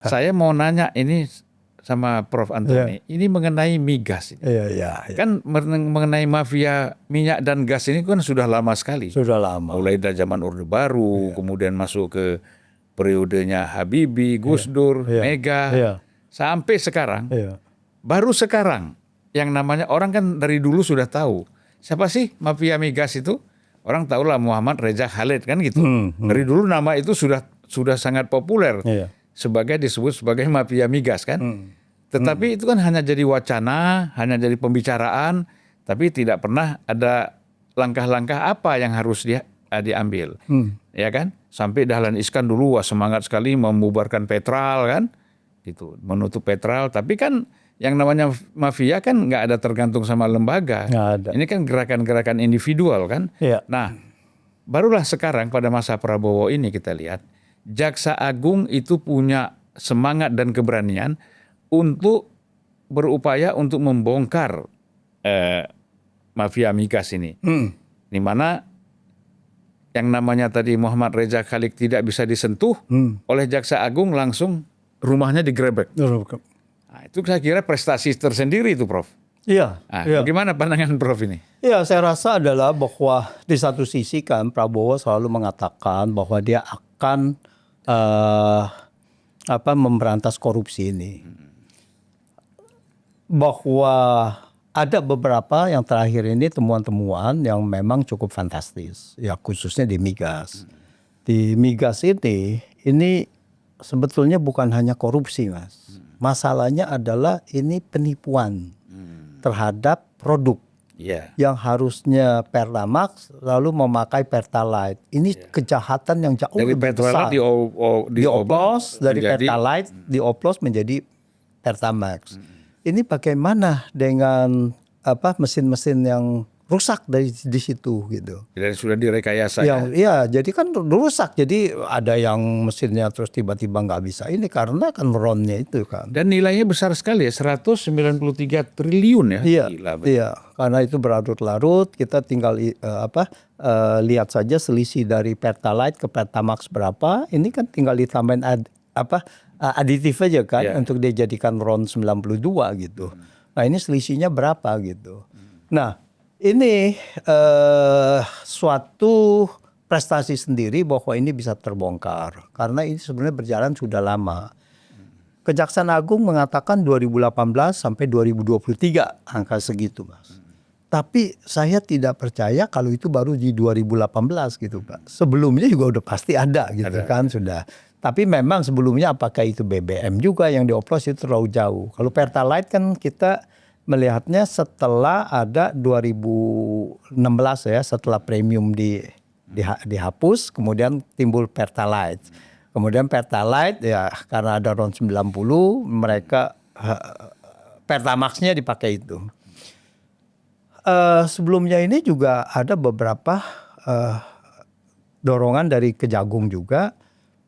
Saya mau nanya ini sama Prof. Antoni, ini mengenai migas ini. Kan mengenai mafia minyak dan gas ini kan sudah lama sekali. Sudah lama. Mulai dari zaman Orde Baru, kemudian masuk ke periodenya Habibie, Gus Dur, Mega, sampai sekarang. Baru sekarang yang namanya orang kan dari dulu sudah tahu. Siapa sih mafia migas itu? Orang tahulah Muhammad Reza Khalid kan gitu. Dari dulu nama itu sudah sangat populer. Disebut sebagai mafia migas kan. Tetapi itu kan hanya jadi wacana, hanya jadi pembicaraan, tapi tidak pernah ada langkah-langkah apa yang harus diambil. Ya kan? Sampai Dahlan Iskan dulu semangat sekali membubarkan Petral kan. Gitu, menutup Petral, tapi kan yang namanya mafia kan nggak ada tergantung sama lembaga. Ini kan gerakan-gerakan individual kan. Nah, barulah sekarang pada masa Prabowo ini kita lihat Jaksa Agung itu punya semangat dan keberanian untuk berupaya untuk membongkar mafia migas ini. Di mana yang namanya tadi Muhammad Reza Khalid tidak bisa disentuh oleh Jaksa Agung, langsung rumahnya digerebek. Nah, itu saya kira prestasi tersendiri itu, Prof. Bagaimana pandangan Prof ini? Iya, saya rasa adalah bahwa di satu sisi kan Prabowo selalu mengatakan bahwa dia akan memberantas korupsi ini. Bahwa ada beberapa yang terakhir ini temuan-temuan yang memang cukup fantastis, ya khususnya di migas. Di migas ini sebetulnya bukan hanya korupsi, Mas. Masalahnya adalah ini penipuan terhadap produk yang harusnya Pertamax lalu memakai Pertalite. Ini kejahatan yang jauh dari lebih besar. dioplos dari Pertalite dioplos menjadi Pertamax. Ini bagaimana dengan mesin-mesin yang rusak di situ gitu. Dan sudah direkayasa. Iya, jadi kan rusak. Jadi ada yang mesinnya terus tiba-tiba nggak bisa ini karena kan ronnya itu kan. Dan nilainya besar sekali ya, 193 triliun ya. Iya, karena itu berlarut-larut. Kita tinggal lihat saja selisih dari Pertalite ke Pertamax berapa. Ini kan tinggal ditambahin aditif aja kan untuk dijadikan RON 92 gitu. Nah, ini selisihnya berapa gitu. Nah, ini suatu prestasi sendiri bahwa ini bisa terbongkar. Karena ini sebenarnya berjalan sudah lama. Kejaksaan Agung mengatakan 2018 sampai 2023 angka segitu, Mas. Tapi saya tidak percaya kalau itu baru di 2018 gitu, Pak. Sebelumnya juga udah pasti ada gitu kan sudah. Tapi memang sebelumnya apakah itu BBM juga yang dioplos itu terlalu jauh. Kalau Pertalite kan kita melihatnya setelah ada 2016 ya, setelah premium dihapus, kemudian timbul Pertalite. Kemudian Pertalite ya karena ada RON 90, mereka Pertamaxnya dipakai itu. Sebelumnya ini juga ada beberapa dorongan dari Kejagung juga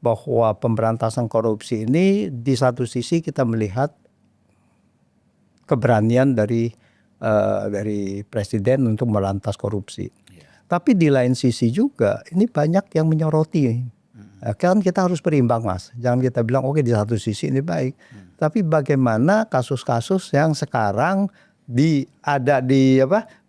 bahwa pemberantasan korupsi ini di satu sisi kita melihat keberanian dari presiden untuk merantas korupsi. Tapi di lain sisi juga ini banyak yang menyoroti. Kan kita harus berimbang, Mas. Jangan kita bilang oke di satu sisi ini baik. Tapi bagaimana kasus-kasus yang sekarang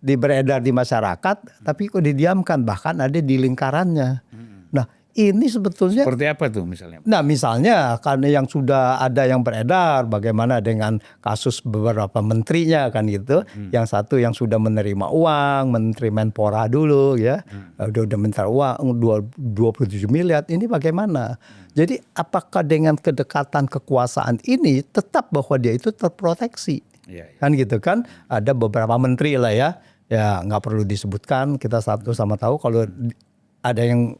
beredar di masyarakat tapi kok didiamkan, bahkan ada di lingkarannya. Nah, ini sebetulnya seperti apa tuh misalnya? Nah, misalnya karena yang sudah ada yang beredar, bagaimana dengan kasus beberapa menterinya kan gitu. Yang satu yang sudah menerima uang, Menteri Menpora dulu ya. Udah minta uang 27 miliar. Ini bagaimana? Jadi apakah dengan kedekatan kekuasaan ini tetap bahwa dia itu terproteksi? Kan gitu kan. Ada beberapa menteri lah ya. Ya nggak perlu disebutkan, kita satu sama tahu kalau ada yang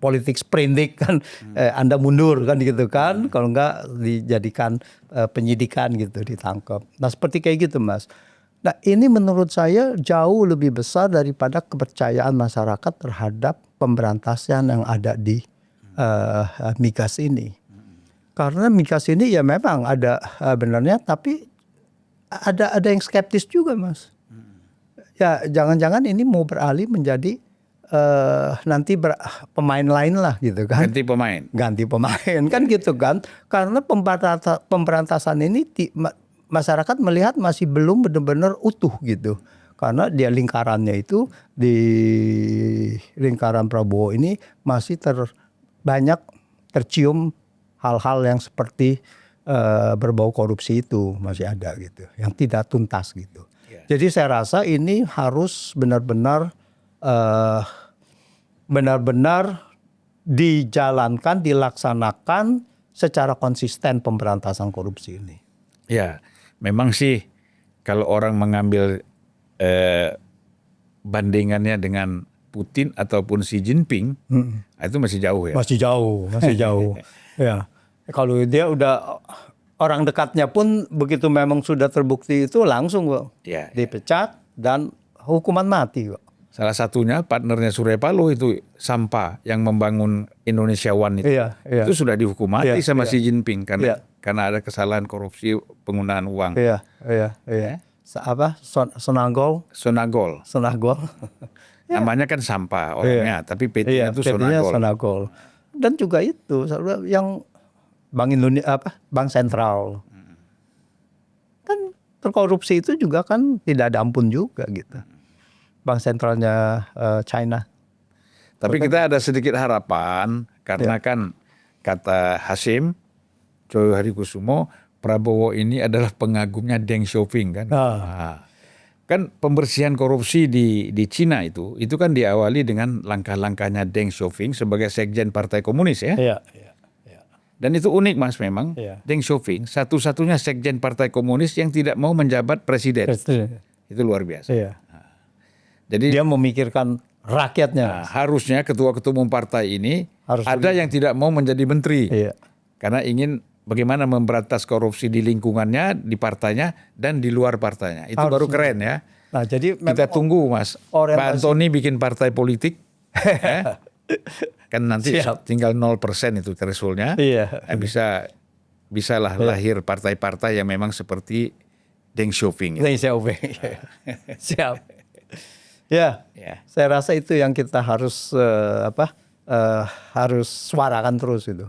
politik sprindik kan, Anda mundur kan gitu kan, kalau enggak dijadikan penyidikan gitu, ditangkap. Nah seperti kayak gitu, Mas. Nah ini menurut saya jauh lebih besar daripada kepercayaan masyarakat terhadap pemberantasan yang ada di migas ini. Karena migas ini ya memang ada benarnya, tapi ada yang skeptis juga, Mas. Ya jangan-jangan ini mau beralih menjadi nanti pemain lain lah gitu kan. Ganti pemain kan gitu kan. Karena pemberantasan ini masyarakat melihat masih belum benar-benar utuh gitu. Karena dia lingkarannya itu di lingkaran Prabowo ini masih banyak tercium hal-hal yang seperti berbau korupsi itu masih ada gitu, yang tidak tuntas gitu. Jadi saya rasa ini harus benar-benar dijalankan, dilaksanakan secara konsisten pemberantasan korupsi ini. Ya, memang sih kalau orang mengambil bandingannya dengan Putin ataupun Xi Jinping, itu masih jauh ya. Masih jauh. Ya, kalau dia udah orang dekatnya pun begitu memang sudah terbukti itu langsung kok dipecat dan hukuman mati kok. Salah satunya partnernya Surya Paloh itu Sampa yang membangun Indonesia One itu, itu sudah dihukum mati sama Xi Jinping karena ada kesalahan korupsi penggunaan uang. Apa? Sonagol. Namanya kan Sampa orangnya, tapi PT-nya itu Sonagol. Dan juga itu yang Bank Sentral. Kan terkorupsi itu juga kan tidak ada ampun juga gitu. Bank sentralnya China. Tapi kita ada sedikit harapan karena kan kata Hasim Joyo Hadikusumo, Prabowo ini adalah pengagumnya Deng Xiaoping kan. Kan pembersihan korupsi di Cina itu kan diawali dengan langkah-langkahnya Deng Xiaoping sebagai sekjen Partai Komunis ya. Dan itu unik Mas memang. Deng Xiaoping satu-satunya sekjen Partai Komunis yang tidak mau menjabat presiden. Itu luar biasa. Jadi dia memikirkan rakyatnya. Harusnya ketua-ketua umum partai ini ada yang tidak mau menjadi menteri. Karena ingin bagaimana memberantas korupsi di lingkungannya, di partainya, dan di luar partainya. Itu baru keren ya. Nah, jadi kita tunggu Mas. Pak Antoni bikin partai politik. Kan nanti tinggal 0% itu thresholdnya. Bisa lah lahir partai-partai yang memang seperti Deng Xiaoping. Siap. Ya, saya rasa itu yang kita harus harus suarakan terus itu.